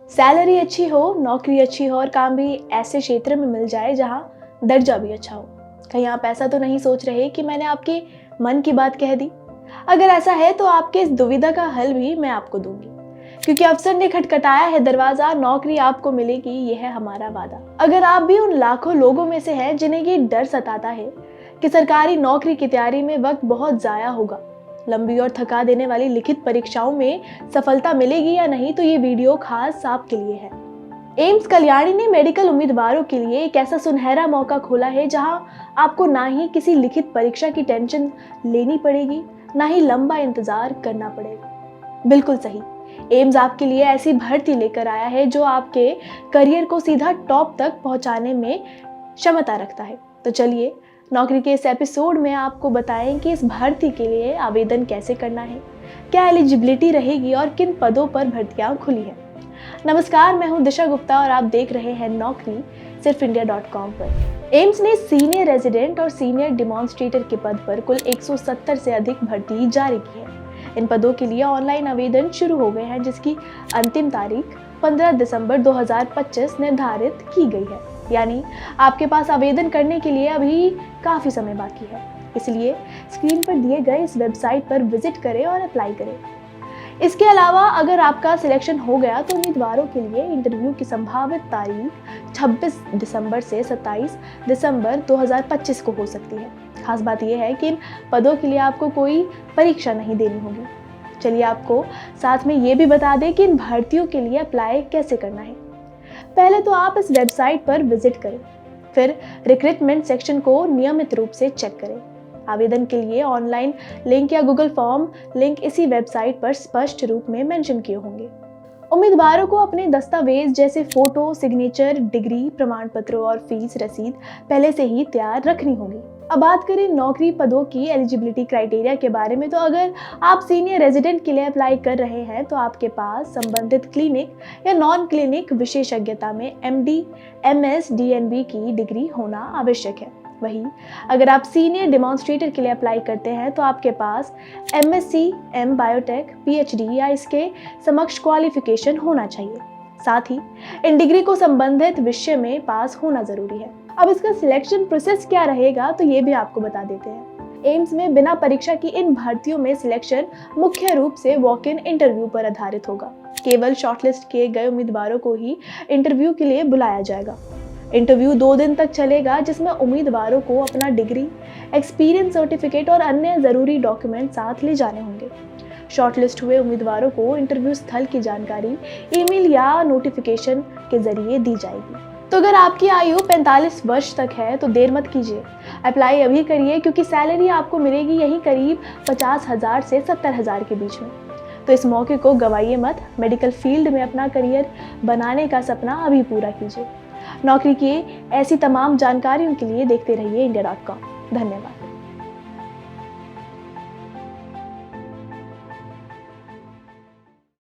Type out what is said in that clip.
Salary अच्छी हो, नौकरी अच्छी हो और काम भी ऐसे क्षेत्र में मिल जाए जहाँ दर्जा भी अच्छा हो। कहीं आप ऐसा तो नहीं सोच रहे कि मैंने आपके मन की बात कह दी? अगर ऐसा है तो आपके इस दुविधा का हल भी मैं आपको दूंगी, क्योंकि अफसर ने खटखटाया है दरवाजा, नौकरी आपको मिलेगी, ये है हमारा वादा। अगर आप भी उन लाखों लोगों में से हैं जिन्हें ये डर सताता है कि सरकारी नौकरी की तैयारी में वक्त बहुत जाया होगा, लंबी और थका देने वाली लिखित परीक्षाओं में सफलता मिलेगी या नहीं, तो ये वीडियो खास आपके लिए है। एम्स कल्याणी ने मेडिकल उम्मीदवारों के लिए एक ऐसा सुनहरा मौका खोला है जहां आपको ना ही किसी लिखित परीक्षा की टेंशन लेनी पड़ेगी, ना ही लंबा इंतजार करना पड़ेगा। बिल्कुल सही, एम्स आपके लिए ऐसी भर्ती लेकर आया है जो आपके करियर को सीधा टॉप तक पहुंचाने में क्षमता रखता है। तो चलिए नौकरी के इस एपिसोड में आपको बताएं कि इस भर्ती के लिए आवेदन कैसे करना है, क्या एलिजिबिलिटी रहेगी और किन पदों पर भर्तियां खुली है। नमस्कार, मैं हूं दिशा गुप्ता और आप देख रहे हैं नौकरी सिर्फ इंडिया.com पर। एम्स ने सीनियर रेजिडेंट और सीनियर डिमॉन्स्ट्रेटर के पद पर कुल 170 से अधिक भर्ती जारी की है। इन पदों के लिए ऑनलाइन आवेदन शुरू हो गए हैं, जिसकी अंतिम तारीख 15 दिसंबर 2025 निर्धारित की गई है। यानी आपके पास आवेदन करने के लिए अभी काफ़ी समय बाकी है। इसलिए स्क्रीन पर दिए गए इस वेबसाइट पर विजिट करें और अप्लाई करें। इसके अलावा अगर आपका सिलेक्शन हो गया तो उम्मीदवारों के लिए इंटरव्यू की संभावित तारीख 26 दिसंबर से 27 दिसंबर 2025 को हो सकती है। खास बात यह है कि इन पदों के लिए आपको कोई परीक्षा नहीं देनी होगी। चलिए आपको साथ में ये भी बता दें कि इन भर्तियों के लिए अप्लाई कैसे करना है। पहले तो आप इस वेबसाइट पर विजिट करें, फिर रिक्रूटमेंट सेक्शन को नियमित रूप से चेक करें। आवेदन के लिए ऑनलाइन लिंक या गूगल फॉर्म लिंक इसी वेबसाइट पर स्पष्ट रूप में मेंशन किए होंगे। उम्मीदवारों को अपने दस्तावेज जैसे फोटो, सिग्नेचर, डिग्री, प्रमाण पत्र और फीस रसीद पहले से ही तैयार रखनी होगी। अब बात करें नौकरी पदों की एलिजिबिलिटी क्राइटेरिया के बारे में, तो अगर आप सीनियर रेजिडेंट के लिए अप्लाई कर रहे हैं तो आपके पास संबंधित क्लिनिक या नॉन क्लिनिक विशेषज्ञता में MD, MS, DNB की डिग्री होना आवश्यक है। वहीं अगर आप सीनियर डिमॉन्स्ट्रेटर के लिए अप्लाई करते हैं तो आपके पास MSc, M बायोटेक, PhD या इसके समकक्ष क्वालिफिकेशन होना चाहिए। साथ ही इन डिग्री को संबंधित विषय में पास होना जरूरी है। अब इसका सिलेक्शन प्रोसेस क्या रहेगा तो ये भी आपको बता देते हैं। एम्स में बिना परीक्षा की इन भर्तियों में सिलेक्शन मुख्य रूप से वॉक इन इंटरव्यू पर आधारित होगा। केवल शॉर्टलिस्ट किए गए उम्मीदवारों को ही इंटरव्यू के लिए बुलाया जाएगा। इंटरव्यू 2 दिन तक चलेगा, जिसमें उम्मीदवारों को अपना डिग्री, एक्सपीरियंस सर्टिफिकेट और अन्य ज़रूरी डॉक्यूमेंट साथ ले जाने होंगे। शॉर्टलिस्ट हुए उम्मीदवारों को इंटरव्यू स्थल की जानकारी ईमेल या नोटिफिकेशन के जरिए दी जाएगी। तो अगर आपकी आयु 45 वर्ष तक है तो देर मत कीजिए, अप्लाई अभी करिए, क्योंकि सैलरी आपको मिलेगी यही करीब 50,000 से 70,000 के बीच में। तो इस मौके को गंवाइए मत। मेडिकल फील्ड में अपना करियर बनाने का सपना अभी पूरा कीजिए। नौकरी की ऐसी तमाम जानकारियों के लिए देखते रहिए इंडिया.com। धन्यवाद।